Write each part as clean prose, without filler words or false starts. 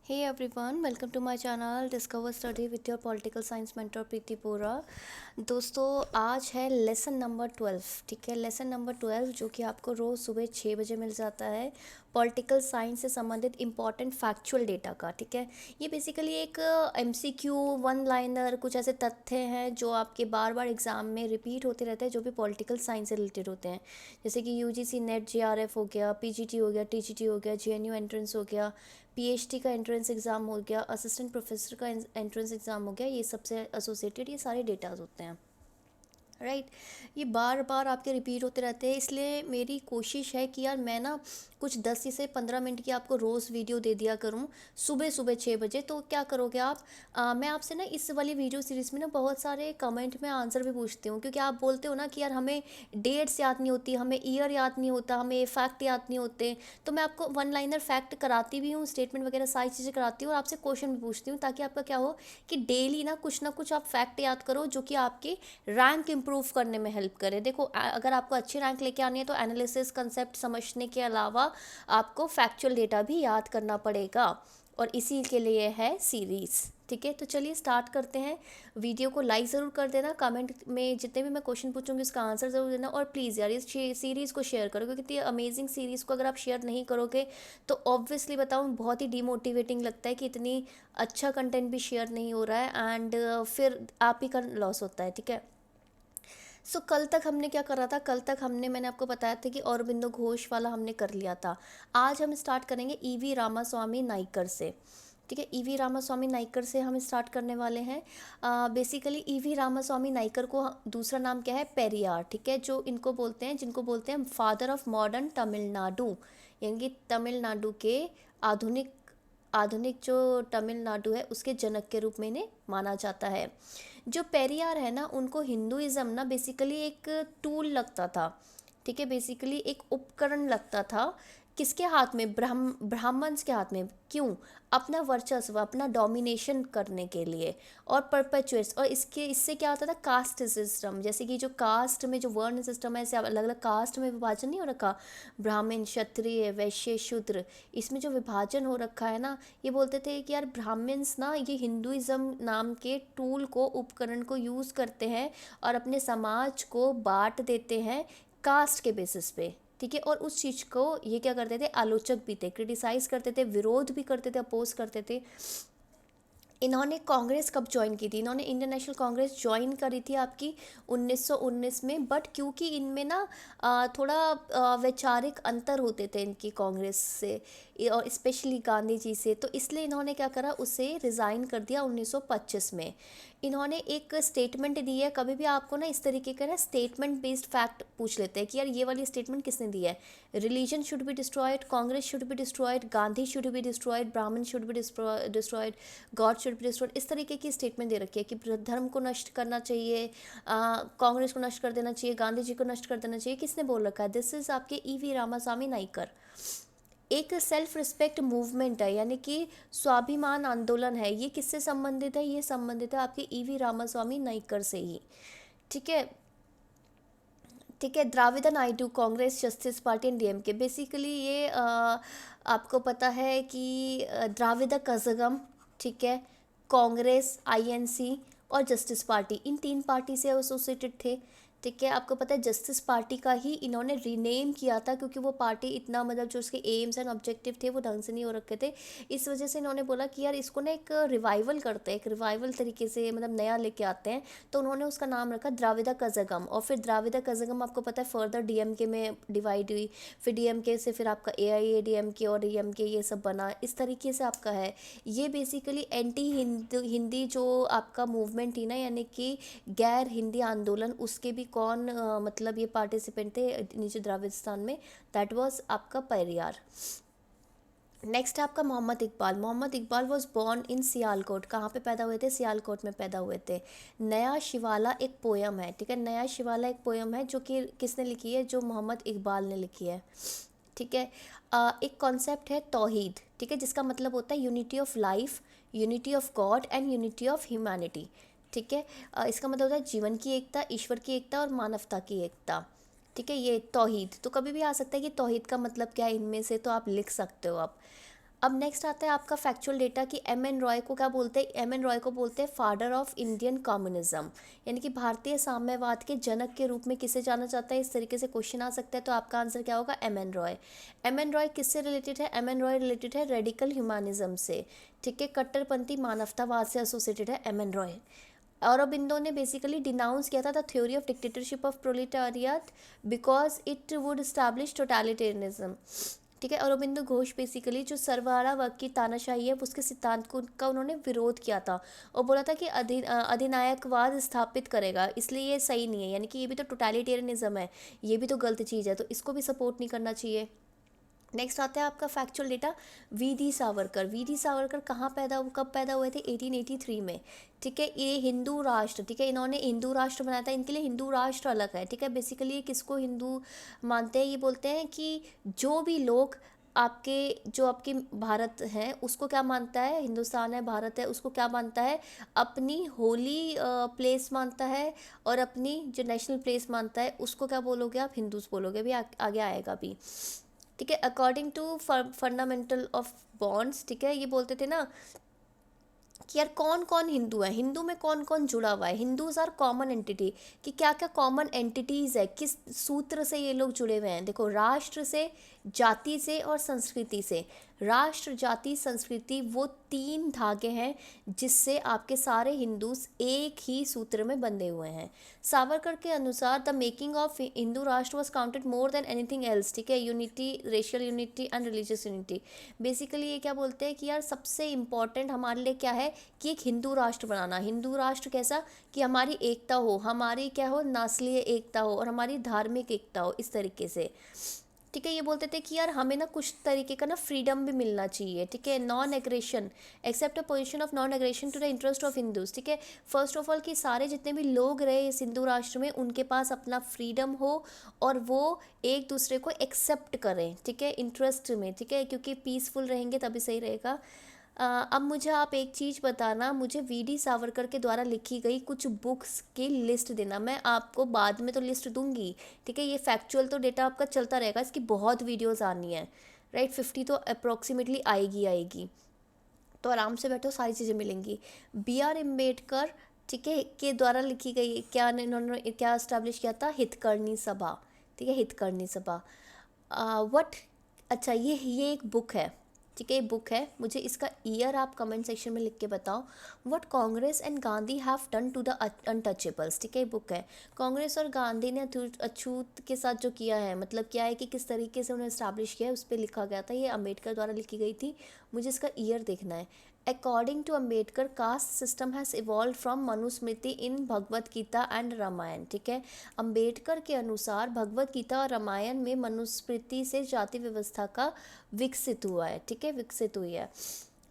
Hey everyone, welcome to my channel Discover Study with your Political Science mentor प्रीति बोरा। दोस्तों आज है lesson number 12। ठीक है, लेसन नंबर 12 जो कि आपको रोज़ सुबह 6 बजे मिल जाता है पॉलिटिकल साइंस से संबंधित इंपॉर्टेंट फैक्चुअल डेटा का। ठीक है, ये बेसिकली एक एमसीक्यू वन लाइनर कुछ ऐसे तथ्य हैं जो आपके बार बार एग्जाम में रिपीट होते रहते हैं जो भी पॉलिटिकल साइंस से रिलेटेड होते हैं। जैसे कि यूजीसी नेट जेआरएफ हो गया, पीजीटी हो गया, टीजीटी हो गया, जेएनयू एंट्रेंस हो गया, पीएचडी का एंट्रेंस एग्ज़ाम हो गया, असिस्टेंट प्रोफेसर का एंट्रेंस एग्ज़ाम हो गया, ये सबसे एसोसिएटेड ये सारे डेटाज होते हैं। राइट, ये बार बार आपके रिपीट होते रहते हैं, इसलिए मेरी कोशिश है कि यार मैं ना कुछ 10 से 15 मिनट की आपको रोज़ वीडियो दे दिया करूं सुबह सुबह 6 बजे। तो क्या करोगे आप, मैं आपसे ना इस वाली वीडियो सीरीज़ में ना बहुत सारे कमेंट में आंसर भी पूछती हूँ, क्योंकि आप बोलते हो ना कि यार हमें डेट्स याद नहीं होती, हमें ईयर याद नहीं होता, हमें फैक्ट याद नहीं होते। तो मैं आपको वन लाइनर फैक्ट कराती भी हूँ, स्टेटमेंट वगैरह सारी चीज़ें कराती हूँ और आपसे क्वेश्चन भी पूछती हूँ, ताकि आपका क्या हो कि डेली ना कुछ आप फैक्ट याद करो जो कि आपकी रैंक इंप्रूव करने में हेल्प करे। देखो अगर आपको अच्छी रैंक लेके आनी है तो एनालिसिस कंसेप्ट समझने के अलावा आपको फैक्चुअल डेटा भी याद करना पड़ेगा, और इसी के लिए है सीरीज़। ठीक है, तो चलिए स्टार्ट करते हैं। वीडियो को लाइक ज़रूर कर देना, कमेंट में जितने भी मैं क्वेश्चन पूछूंगी उसका आंसर ज़रूर देना, और प्लीज़ यार इस सीरीज़ को शेयर करो, क्योंकि इतनी अमेजिंग सीरीज़ को अगर आप शेयर नहीं करोगे तो ऑब्वियसली बताऊँ बहुत ही डीमोटिवेटिंग लगता है कि इतनी अच्छा कंटेंट भी शेयर नहीं हो रहा है, एंड फिर आप ही का लॉस होता है। ठीक है, सो कल तक हमने क्या करा था, कल तक मैंने आपको बताया था कि औरबिंदो घोष वाला हमने कर लिया था। आज हम स्टार्ट करेंगे ईवी रामास्वामी नाइकर से। ठीक है, ईवी रामास्वामी नाइकर से हम स्टार्ट करने वाले हैं। बेसिकली ईवी रामास्वामी नाइकर को दूसरा नाम क्या है, पेरियार। ठीक है, जो इनको बोलते हैं, जिनको बोलते हैं फादर ऑफ मॉडर्न तमिलनाडु, यानी कि तमिलनाडु के आधुनिक आधुनिक जो तमिलनाडु है उसके जनक के रूप में इन्हें माना जाता है। जो पेरियार है ना, उनको हिंदुइज्म ना बेसिकली एक टूल लगता था। ठीक है, बेसिकली एक उपकरण लगता था, किसके हाथ में, ब्राह्मण्स के हाथ में। क्यों? अपना वर्चस्व, अपना डोमिनेशन करने के लिए, और परपेचुएट्स। और इससे क्या होता था, कास्ट सिस्टम, जैसे कि जो कास्ट में जो वर्ण सिस्टम है, ऐसे अलग अलग कास्ट में विभाजन नहीं हो रखा, ब्राह्मण, क्षत्रिय, वैश्य, शूद्र, इसमें जो विभाजन हो रखा है ना, ये बोलते थे कि यार ब्राह्मण्स ना ये हिंदुइज्म नाम के टूल को, उपकरण को यूज़ करते हैं और अपने समाज को बांट देते हैं कास्ट के बेसिस पे। ठीक है, और उस चीज़ को ये क्या करते थे, आलोचक भी थे, क्रिटिसाइज़ करते थे, विरोध भी करते थे, अपोज करते थे। इन्होंने कांग्रेस कब ज्वाइन की थी, इन्होंने इंडियन नेशनल कांग्रेस ज्वाइन करी थी आपकी 1919 में। बट क्योंकि इनमें ना थोड़ा वैचारिक अंतर होते थे इनकी कांग्रेस से, और स्पेशली गांधी जी से, तो इसलिए इन्होंने क्या करा, उसे रिज़ाइन कर दिया 1925 में। इन्होंने एक स्टेटमेंट दी है, कभी भी आपको ना इस तरीके का ना स्टेटमेंट बेस्ड फैक्ट पूछ लेते हैं कि यार ये वाली स्टेटमेंट किसने दी है। Religion should be destroyed, Congress should be destroyed, Gandhi should be destroyed, Brahmin should be destroyed, god should be destroyed, इस तरीके की स्टेटमेंट दे रखी है कि धर्म को नष्ट करना चाहिए, कांग्रेस को नष्ट कर देना चाहिए, गांधी जी को नष्ट कर देना चाहिए। किसने बोल रखा है? दिस इज़ आपके ईवी रामास्वामी नाइकर। एक सेल्फ रिस्पेक्ट मूवमेंट है, यानी कि स्वाभिमान आंदोलन है, ये किससे संबंधित है? ये संबंधित है आपके ईवी रामास्वामी नाइकर से ही। ठीक है, ठीक है, Dravida Naidu, Congress, justice party and DMK. Basically ये आपको पता है कि द्राविड़ कज़गम, ठीक है, कांग्रेस, आईएनसी और जस्टिस पार्टी, इन तीन पार्टी से एसोसिएटेड थे। ठीक है, आपको पता है जस्टिस पार्टी का ही इन्होंने रीनेम किया था, क्योंकि वो पार्टी इतना मतलब जो उसके एम्स एंड ऑब्जेक्टिव थे वो ढंग से नहीं हो रखे थे। इस वजह से इन्होंने बोला कि यार इसको ना एक रिवाइवल करते हैं, एक रिवाइवल तरीके से मतलब नया लेके आते हैं। तो उन्होंने उसका नाम रखा द्राविड़ कज़गम, और फिर द्राविड़ कज़गम आपको पता है फर्दर डीएमके में डिवाइड हुई, फिर डीएमके से फिर आपका एआईएडीएमके और डीएमके, ये सब बना, इस तरीके से आपका है। ये बेसिकली एंटी हिंदी जो आपका मूवमेंट थी ना, यानी कि गैर हिंदी आंदोलन, उसके भी कौन मतलब ये पार्टिसिपेंट थे नीचे द्राविस्तान में, दैट वाज आपका पेरियार। नेक्स्ट है आपका Mohammad Iqbal. Mohammad Iqbal was born in Sialkot. कहाँ पे पैदा हुए थे? सियालकोट में पैदा हुए थे। नया शिवाला एक पोयम है, ठीक है, नया शिवाला एक पोयम है जो कि किसने लिखी है? जो मोहम्मद इकबाल ने लिखी है। ठीक है, एक कॉन्सेप्ट है तौहीद, ठीक है, जिसका मतलब होता है unity of life, unity of God and unity of humanity. ठीक है, इसका मतलब होता है जीवन की एकता, ईश्वर की एकता और मानवता की एकता। ठीक है, ये तौहीद तो कभी भी आ सकता है कि तौहीद का मतलब क्या है इनमें से, तो आप लिख सकते हो आप। अब नेक्स्ट आता है आपका फैक्चुअल डेटा कि एम एन रॉय को क्या बोलते हैं, एम एन रॉय को बोलते हैं फादर ऑफ इंडियन कम्युनिज्म, यानी कि भारतीय साम्यवाद के जनक के रूप में किसे जाना जाता है, इस तरीके से क्वेश्चन आ सकता है। तो आपका आंसर क्या होगा, M N Roy. M N Roy किससे रिलेटेड है, एम एन रॉय रिलेटेड है रेडिकल ह्यूमनिज्म से, ठीक है, कट्टरपंथी मानवतावाद से एसोसिएटेड है एम एन रॉय। औरबिंदो ने बेसिकली डिनाउंस किया था the theory of dictatorship of proletariat because it would establish totalitarianism, ठीक है। औरबिंदो घोष बेसिकली जो सर्वहारा वर्ग की तानाशाही है उसके सिद्धांत को का उन्होंने विरोध किया था और बोला था कि अधिनायकवाद स्थापित करेगा, इसलिए ये सही नहीं है, यानी कि ये भी तो टोटलिटेरियनिज्म है, ये भी तो गलत चीज़ है, तो इसको भी सपोर्ट नहीं करना चाहिए। नेक्स्ट आता है आपका factual data, V D Savarkar. V D Savarkar कब पैदा हुए थे, 1883 में, ठीक है। ये हिंदू राष्ट्र, ठीक है, इन्होंने हिंदू राष्ट्र बनाया था, इनके लिए हिंदू राष्ट्र अलग है, ठीक है। बेसिकली ये किसको हिंदू मानते हैं, ये बोलते हैं कि जो भी लोग आपके भारत है उसको क्या मानता है, हिंदुस्तान है, भारत है, उसको क्या मानता है, अपनी होली प्लेस मानता है, और अपनी जो नेशनल प्लेस मानता है उसको क्या बोलोगे आप, हिंदूज बोलोगे, भी आगे आएगा भी, ठीक है। According to fundamental of bonds, ठीक है, ये बोलते थे ना कि यार कौन कौन हिंदू है, हिंदू में कौन कौन जुड़ा हुआ है, हिंदूज आर कॉमन एंटिटी, कि क्या क्या कॉमन एंटिटीज़ है, किस सूत्र से ये लोग जुड़े हुए हैं। देखो, राष्ट्र से, जाति से और संस्कृति से। राष्ट्र, जाति, संस्कृति वो 3 धागे हैं जिससे आपके सारे हिंदूज एक ही सूत्र में बंधे हुए हैं। सावरकर के अनुसार द मेकिंग ऑफ हिंदू राष्ट्र was counted more than anything else, ठीक है, unity, racial unity and religious unity. Basically ये क्या बोलते हैं कि यार सबसे इम्पॉर्टेंट हमारे लिए क्या है कि एक हिंदू राष्ट्र बनाना। हिंदू राष्ट्र कैसा, कि हमारी एकता हो, हमारी क्या हो, नस्लीय एकता हो और हमारी धार्मिक एकता हो, इस तरीके से, ठीक है। ये बोलते थे कि यार हमें ना कुछ तरीके का ना फ्रीडम भी मिलना चाहिए, ठीक है, non aggression, accept a position of non aggression to the interest of Hindus, ठीक है। फर्स्ट ऑफ ऑल कि सारे जितने भी लोग रहे इस हिंदू राष्ट्र में उनके पास अपना फ्रीडम हो और वो एक दूसरे को एक्सेप्ट करें, ठीक है, इंटरेस्ट में, ठीक है, क्योंकि पीसफुल रहेंगे तभी सही रहेगा। अब मुझे आप एक चीज़ बताना, मुझे वी डी सावरकर के द्वारा लिखी गई कुछ बुक्स की लिस्ट देना, मैं आपको बाद में तो लिस्ट दूंगी, ठीक है। ये फैक्चुअल तो डेटा आपका चलता रहेगा, इसकी बहुत वीडियोस आनी है, राइट, 50 तो अप्रॉक्सीमेटली आएगी, तो आराम से बैठो, सारी चीज़ें मिलेंगी। बी आर अम्बेडकर, ठीक है, के द्वारा लिखी गई, क्या इन्होंने क्या इस्टेब्लिश किया था, हितकर्णी सभा, ठीक है, हितकर्णी सभा। वट अच्छा, ये एक बुक है, ठीक है, ये बुक है, मुझे इसका ईयर आप कमेंट सेक्शन में लिख के बताओ। What Congress and Gandhi have done to the untouchables, ठीक है, ये बुक है। कांग्रेस और गांधी ने अछूत के साथ जो किया है, मतलब क्या है कि किस तरीके से उन्हें इस्टेब्लिश किया है, उस पर लिखा गया था, ये अम्बेडकर द्वारा लिखी गई थी, मुझे इसका ईयर देखना है। According to Ambedkar caste system has evolve from Manusmriti in Bhagavad Gita and Ramayana, ठीक है। अम्बेडकर के अनुसार भगवत गीता और रामायण में मनुस्मृति से जाति व्यवस्था का विकसित हुआ है, ठीक है, विकसित हुई है।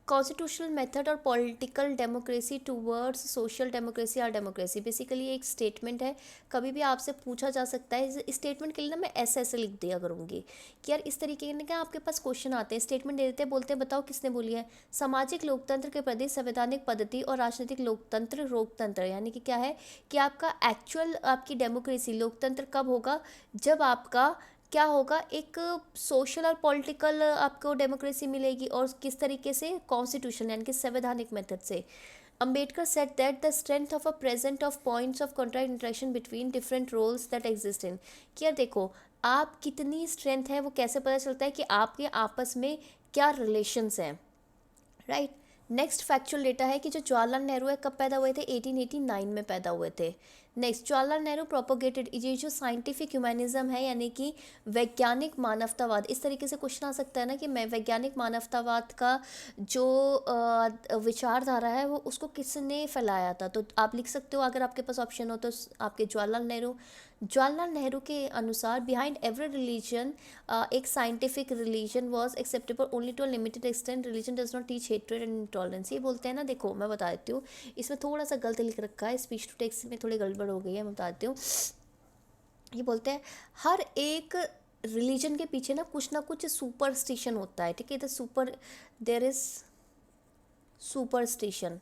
कॉन्स्टिट्यूशनल मेथड और political democracy towards social democracy और डेमोक्रेसी, बेसिकली एक स्टेटमेंट है, कभी भी आपसे पूछा जा सकता है। इस स्टेटमेंट के लिए ना मैं ऐसे लिख दिया करूँगी कि यार इस तरीके के क्या आपके पास क्वेश्चन आते हैं, स्टेटमेंट दे देते हैं, बोलते हैं बताओ किसने बोली है। सामाजिक लोकतंत्र के प्रति संवैधानिक पद्धति और राजनीतिक लोकतंत्र, रोकतंत्र, यानी कि क्या है कि आपका एक्चुअल आपकी डेमोक्रेसी, लोकतंत्र कब होगा, जब आपका क्या होगा, एक सोशल और पॉलिटिकल आपको डेमोक्रेसी मिलेगी, और किस तरीके से, कॉन्स्टिट्यूशन यानी कि संवैधानिक मेथड से। Ambedkar said that the strength of a present of points of contract interaction between different roles that exist in, कि यार देखो आप कितनी स्ट्रेंथ है वो कैसे पता चलता है कि आपके आपस में क्या रिलेशंस हैं, राइट। नेक्स्ट फैक्चुअल डेटा है कि जो जवाहरलाल नेहरू है कब पैदा हुए थे, 1889 में पैदा हुए थे। नेक्स्ट, जवाहरलाल नेहरू प्रोपोगेटेड, ये जो साइंटिफिक ह्यूमनिज्म है यानी कि वैज्ञानिक मानवतावाद, इस तरीके से क्वेश्चन आ सकता है ना कि मैं वैज्ञानिक मानवतावाद का जो विचारधारा है वो उसको किसने फैलाया था, तो आप लिख सकते हो अगर आपके पास ऑप्शन हो तो आपके जवाहरलाल नेहरू। जवाहरलाल नेहरू के अनुसार बिहाइंड एवरी रिलीजन एक scientific religion was acceptable only to a limited extent, religion does not teach hatred and intolerance, ये बोलते हैं ना। देखो मैं बता देती हूँ, इसमें थोड़ा सा गलत लिख रखा है, स्पीच टू टेक्स्ट में थोड़ी गड़बड़ हो गई है, मैं बता देती हूँ। ये बोलते हैं हर एक रिलीजन के पीछे ना कुछ सुपरस्टिशन होता है, ठीक है, देयर इज सुपरस्टिशन,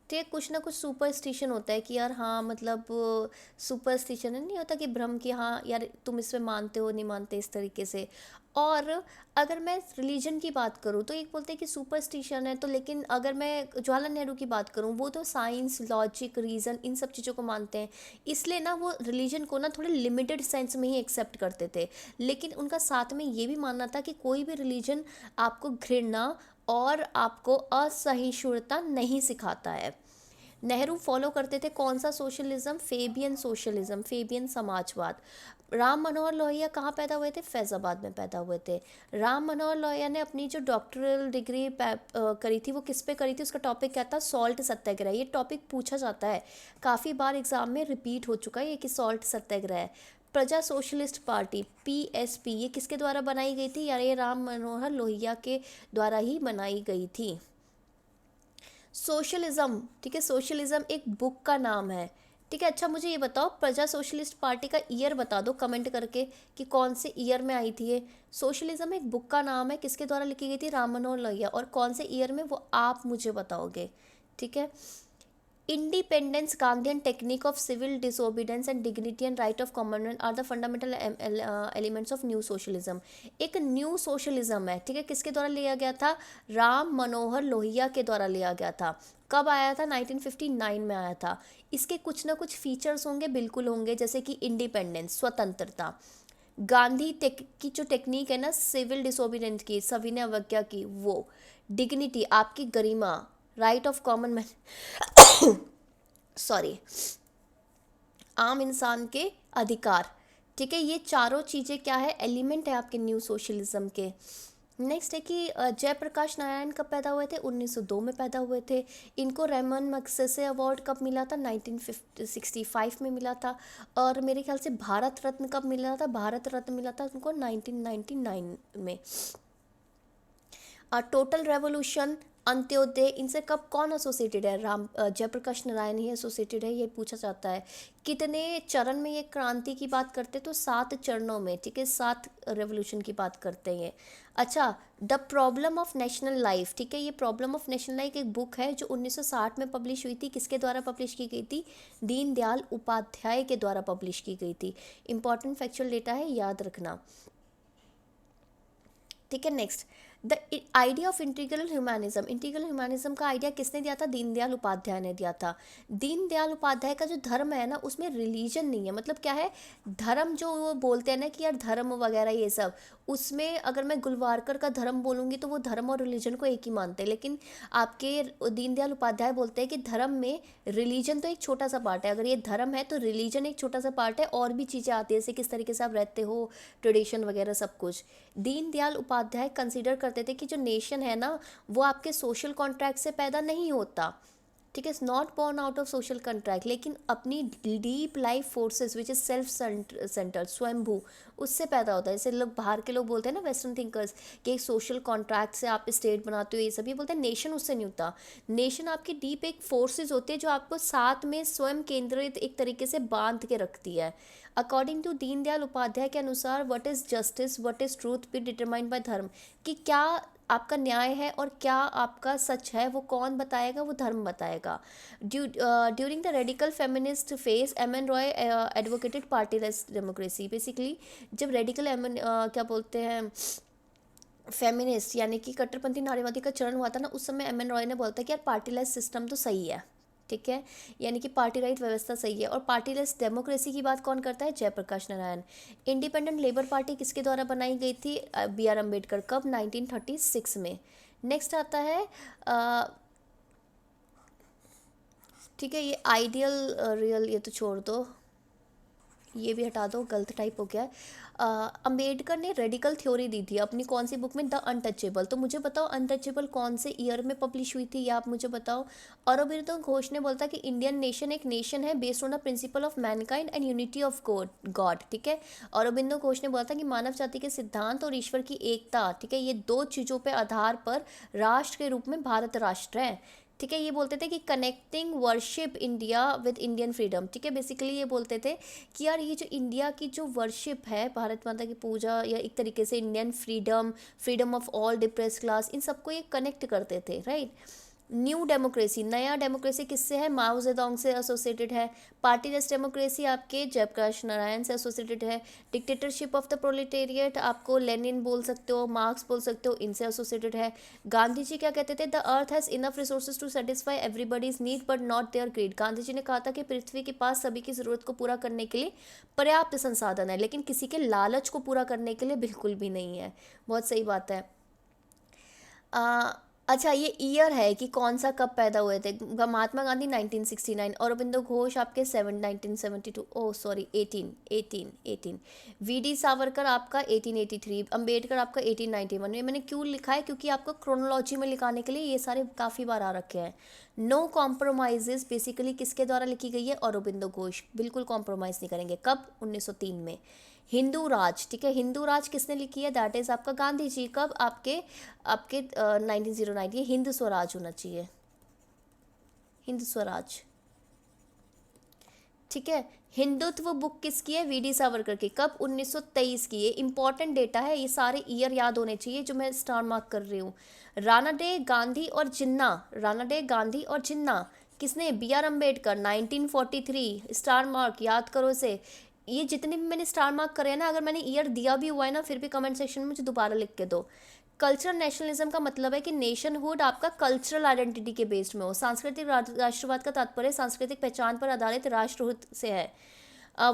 तो ये कुछ ना कुछ सुपरस्टिशन होता है कि यार हाँ मतलब सुपरस्टिशन नहीं होता कि भ्रम कि हाँ यार तुम इसमें मानते हो नहीं मानते इस तरीके से। और अगर मैं रिलीजन की बात करूँ तो एक बोलते हैं कि सुपरस्टिशन है, तो लेकिन अगर मैं जवाहरलाल नेहरू की बात करूँ वो तो साइंस लॉजिक रीज़न इन सब चीज़ों को मानते हैं, इसलिए ना वो रिलीजन को ना थोड़े लिमिटेड सेंस में ही एक्सेप्ट करते थे। लेकिन उनका साथ में ये भी मानना था कि कोई भी रिलीजन आपको घृणा और आपको असहिष्णुता नहीं सिखाता है। नेहरू फॉलो करते थे कौन सा सोशलिज्म, फेबियन सोशलिज्म, फेबियन समाजवाद। राम मनोहर लोहिया कहाँ पैदा हुए थे? फैज़ाबाद में पैदा हुए थे। राम मनोहर लोहिया ने अपनी जो डॉक्टरल डिग्री करी थी वो किस पे करी थी? उसका टॉपिक क्या था? सॉल्ट सत्याग्रह। ये टॉपिक पूछा जाता है, काफ़ी बार एग्जाम में रिपीट हो चुका है ये कि सॉल्ट सत्याग्रह है। प्रजा सोशलिस्ट पार्टी पीएसपी ये किसके द्वारा बनाई गई थी? यार ये राम मनोहर लोहिया के द्वारा ही बनाई गई थी। सोशलिज्म, ठीक है, सोशलिज्म एक बुक का नाम है, ठीक है। अच्छा मुझे ये बताओ प्रजा सोशलिस्ट पार्टी का ईयर बता दो कमेंट करके कि कौन से ईयर में आई थी ये। सोशलिज्म एक बुक का नाम है, किसके द्वारा लिखी गई थी? राम मनोहर लोहिया। और कौन से ईयर में वो आप मुझे बताओगे, ठीक है। Independence, Gandhian technique of civil disobedience and dignity and right of commandment are the fundamental elements of new socialism। एक न्यू सोशलिज्म है, ठीक है, किसके द्वारा लिया गया था? राम मनोहर लोहिया के द्वारा लिया गया था। कब आया था? 1959 में आया था। इसके कुछ ना कुछ फीचर्स होंगे, बिल्कुल होंगे, जैसे कि इंडिपेंडेंस, स्वतंत्रता। गांधी की जो टेक्निक है ना सिविल डिसोबीडियंस की, सविनय अवज्ञा की, वो। डिग्निटी, आपकी गरिमा, right of common man sorry आम इंसान के अधिकार, ठीक है। ये चारों चीज़ें क्या है? एलिमेंट है आपके न्यू सोशलिज्म के। नेक्स्ट है कि जयप्रकाश नारायण कब पैदा हुए थे? 1902 में पैदा हुए थे। इनको रेमन मैग्सेसे अवार्ड कब मिला था? 1965 में मिला था। और मेरे ख्याल से भारत रत्न कब मिला था? भारत रत्न मिला था उनको 1999 में। टोटल रेवोल्यूशन, अंत्योदय, इनसे कब कौन एसोसिएटेड है? जयप्रकाश नारायण ही एसोसिएटेड है, ये पूछा जाता है। कितने चरण में ये क्रांति की बात करते हैं? तो 7 चरणों में, ठीक है, 7 रेवोल्यूशन की बात करते हैं। अच्छा, the problem of national life, ठीक है, ये प्रॉब्लम ऑफ नेशनल लाइफ एक बुक है जो 1960 में पब्लिश हुई थी। किसके द्वारा पब्लिश की गई थी? दीनदयाल उपाध्याय के द्वारा पब्लिश की गई थी। इंपॉर्टेंट फैक्चुअल डेटा है, याद रखना, ठीक है। Next, the idea of integral humanism, integral humanism का आइडिया किसने दिया था? दीनदयाल उपाध्याय ने दिया था। दीनदयाल उपाध्याय का जो धर्म है ना उसमें रिलीजन नहीं है, मतलब क्या है, धर्म जो वो बोलते हैं ना कि यार धर्म वगैरह ये सब, उसमें अगर मैं गुलवारकर का धर्म बोलूँगी तो वो धर्म और रिलीजन को एक ही मानते हैं, लेकिन आपके दीनदयाल उपाध्याय बोलते हैं कि धर्म में रिलीजन तो एक छोटा सा पार्ट है, अगर ये धर्म है तो रिलीजन एक छोटा सा पार्ट है, और भी चीज़ें आती है जैसे किस तरीके से आप रहते हो, ट्रेडिशन वगैरह सब कुछ। दीनदयाल उपाध्याय कंसिडर करते थे कि जो नेशन है ना वो आपके सोशल कॉन्ट्रैक्ट से पैदा नहीं होता, ठीक है, not born out of social contract, लेकिन अपनी deep life forces which is self centre, स्वयंभू, उससे पैदा होता है। जैसे लोग बाहर के लोग बोलते हैं ना, वेस्टर्न थिंकर्स, कि एक सोशल कॉन्ट्रैक्ट से आप स्टेट बनाते हो, ये सब ये बोलते हैं, नेशन उससे नहीं होता। नेशन आपकी डीप एक फोर्सेज होती है जो आपको साथ में स्वयं केंद्रित एक तरीके से बांध के रखती है। अकॉर्डिंग टू दीनदयाल उपाध्याय के अनुसार what is justice, what is truth be determined by धर्म, कि क्या आपका न्याय है और क्या आपका सच है वो कौन बताएगा? वो धर्म बताएगा। During the radical feminist phase M N Roy advocated partyless democracy. Basically जब रेडिकल क्या बोलते हैं फेमिनिस्ट यानी कि कट्टरपंथी नारीवादी का चरण हुआ था ना, उस समय एम एन रॉय ने बोलता कि यार पार्टीलेस सिस्टम तो सही है, ठीक है, यानी कि पार्टी राइट व्यवस्था सही है। और पार्टीलेस डेमोक्रेसी की बात कौन करता है? Jayaprakash Narayan. Independent labour party किसके द्वारा बनाई गई थी? B R Ambedkar. कब? 1936 में। नेक्स्ट आता है ठीक है, ये आइडियल रियल ये तो छोड़ दो, ये भी हटा दो, गलत टाइप हो गया है। अंबेडकर ने रेडिकल थ्योरी दी थी अपनी कौन सी बुक में? The untouchable. तो मुझे बताओ अनटचेबल कौन से ईयर में पब्लिश हुई थी, या आप मुझे बताओ। अरबिंदो घोष ने बोलता कि इंडियन नेशन एक नेशन है based on the principle of Mankind and unity of God, ठीक है। अरबिंदो घोष ने बोला था कि मानव जाति के सिद्धांत और ईश्वर की एकता, ठीक है, ये दो चीज़ों पे आधार पर राष्ट्र के रूप में भारत राष्ट्र है, ठीक है। ये बोलते थे कि connecting worship India with Indian freedom, ठीक है। बेसिकली ये बोलते थे कि यार ये जो इंडिया की जो वर्शिप है, भारत माता की पूजा, या एक तरीके से Indian freedom, freedom of all depress class, इन सबको ये कनेक्ट करते थे, राइट। न्यू डेमोक्रेसी, नया डेमोक्रेसी किससे है, माओ जेडोंग से एसोसिएटेड है। पार्टीलेस डेमोक्रेसी आपके जयप्रकाश नारायण से एसोसिएटेड है। डिक्टेटरशिप ऑफ द प्रोलेटेरिएट आपको लेनिन बोल सकते हो, मार्क्स बोल सकते हो, इनसे एसोसिएटेड है। गांधी जी क्या कहते थे, the earth has enough resources to satisfy everybody's need but not their greed. Gandhi ji ने कहा था कि पृथ्वी के पास सभी की ज़रूरत को पूरा करने के लिए पर्याप्त संसाधन है, लेकिन किसी के लालच को पूरा करने के लिए बिल्कुल भी नहीं है। बहुत सही बात है। आ, अच्छा, ये ईयर है कि कौन सा कब पैदा हुए थे। महात्मा गांधी 1969, अरबिंदो घोष आपके 1972, oh sorry 18। V D Savarkar आपका 1883, अंबेडकर आपका 1891। ये मैंने क्यों लिखा है, क्योंकि आपको क्रोनोलॉजी में लिखाने के लिए ये सारे काफ़ी बार आ रखे हैं। नो कॉम्प्रोमाइजेज बेसिकली किसके द्वारा लिखी गई है, अरबिंदो घोष, बिल्कुल कॉम्प्रोमाइज़ नहीं करेंगे। कब, 1903 में। हिंदू राज, ठीक है, हिंदू राज किसने लिखी है, दैट इज़ आपका गांधी जी। कब, आपके आपके 1909। ये हिंद स्वराज होना चाहिए, हिंद स्वराज, ठीक है। हिंदुत्व बुक किसकी है, वी डी सावरकर की। कब, 1923 की। ये इंपॉर्टेंट डेटा है, ये सारे ईयर याद होने चाहिए जो मैं स्टार मार्क कर रही हूँ। राणा डे, गांधी और जिन्ना, राणा डे, गांधी और जिन्ना किसने, B R Ambedkar, 1943। Star mark याद करो इसे। ये जितने भी मैंने स्टार मार्क करे हैं ना, अगर मैंने ईयर दिया भी हुआ है ना, फिर भी कमेंट सेक्शन में मुझे दोबारा लिख के दो। कल्चरल नेशनलिज्म का मतलब है कि नेशनहुड आपका कल्चरल आइडेंटिटी के बेस्ड में हो। सांस्कृतिक राष्ट्रवाद का तात्पर्य सांस्कृतिक पहचान पर आधारित राष्ट्रहित से है।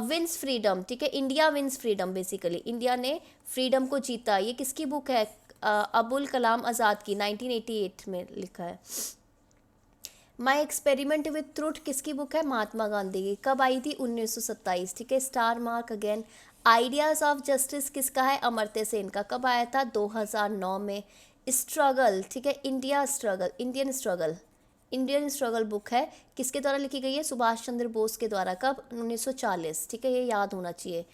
विंस फ्रीडम, ठीक है, India wins freedom, basically India ने फ्रीडम को जीता। ये किसकी बुक है, अबुल कलाम आज़ाद की, 1988 में लिखा है। माई एक्सपेरिमेंट विथ ट्रुथ किसकी बुक है, महात्मा गांधी की। कब आई थी, 1927, ठीक है। Star mark again. Ideas of justice किसका है, अमर्त्य सेन का। कब आया था, 2009 में। स्ट्रगल, ठीक है, India struggle, Indian struggle book है, किसके द्वारा लिखी गई है, सुभाष चंद्र बोस के द्वारा। कब, 1940, ठीक है, ये याद होना चाहिए।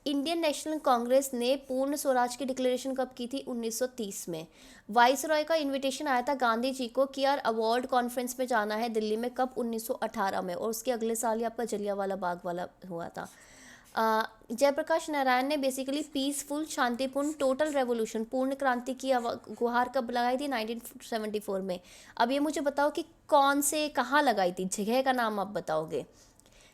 इंडियन नेशनल कांग्रेस ने पूर्ण स्वराज की डिक्लेरेशन कब की थी, 1930 में। वाइसरॉय का इनविटेशन आया था गांधी जी को कि यार अवार्ड कॉन्फ्रेंस में जाना है दिल्ली में। कब, 1918 में, और उसके अगले साल ही आपका जलियांवाला बाग वाला हुआ था। जयप्रकाश नारायण ने बेसिकली पीसफुल, शांतिपूर्ण, टोटल रेवोल्यूशन, पूर्ण क्रांति की गुहार कब लगाई थी, 1974 में। अब ये मुझे बताओ कि कौन से, कहाँ लगाई थी, जगह का नाम आप बताओगे।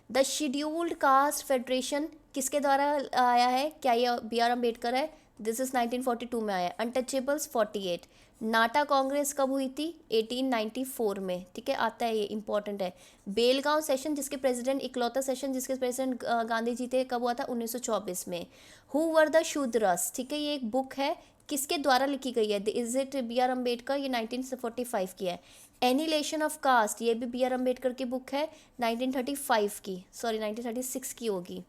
द शेड्यूल्ड कास्ट फेडरेशन किसके द्वारा आया है, क्या ये बी आर अम्बेडकर है, दिस इज 1942 में आया। अनटचेबल्स 48। नाटा कांग्रेस कब हुई थी, 1894 में, ठीक है, आता है, ये इंपॉर्टेंट है। बेलगांव सेशन जिसके प्रेसिडेंट, इकलौता सेशन जिसके प्रेसिडेंट गांधी जी थे, कब हुआ था, 1924 में। हु वर द शूद्रस, ठीक है, ये एक बुक है, किसके द्वारा लिखी गई है, is it B R Ambedkar, ये 1945 की है। एनिलेशन ऑफ कास्ट, ये भी बी आर अम्बेडकर की बुक है, 1935 की, सॉरी 1936 की होगी,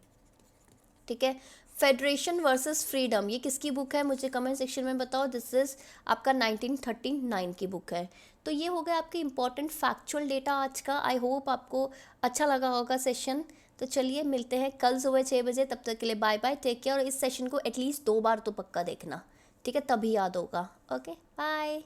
ठीक है। फेडरेशन वर्सेस फ्रीडम, ये किसकी बुक है, मुझे कमेंट सेक्शन में बताओ। दिस इज आपका 1939 की बुक है। तो ये हो गया आपके इंपॉर्टेंट फैक्चुअल डेटा आज का। आई होप आपको अच्छा लगा होगा सेशन। तो चलिए मिलते हैं कल सुबह 6 बजे, तब तक के लिए बाय बाय, टेक केयर। और इस सेशन को एटलीस्ट 2 बार तो पक्का देखना, ठीक है, तभी याद होगा। Okay, bye.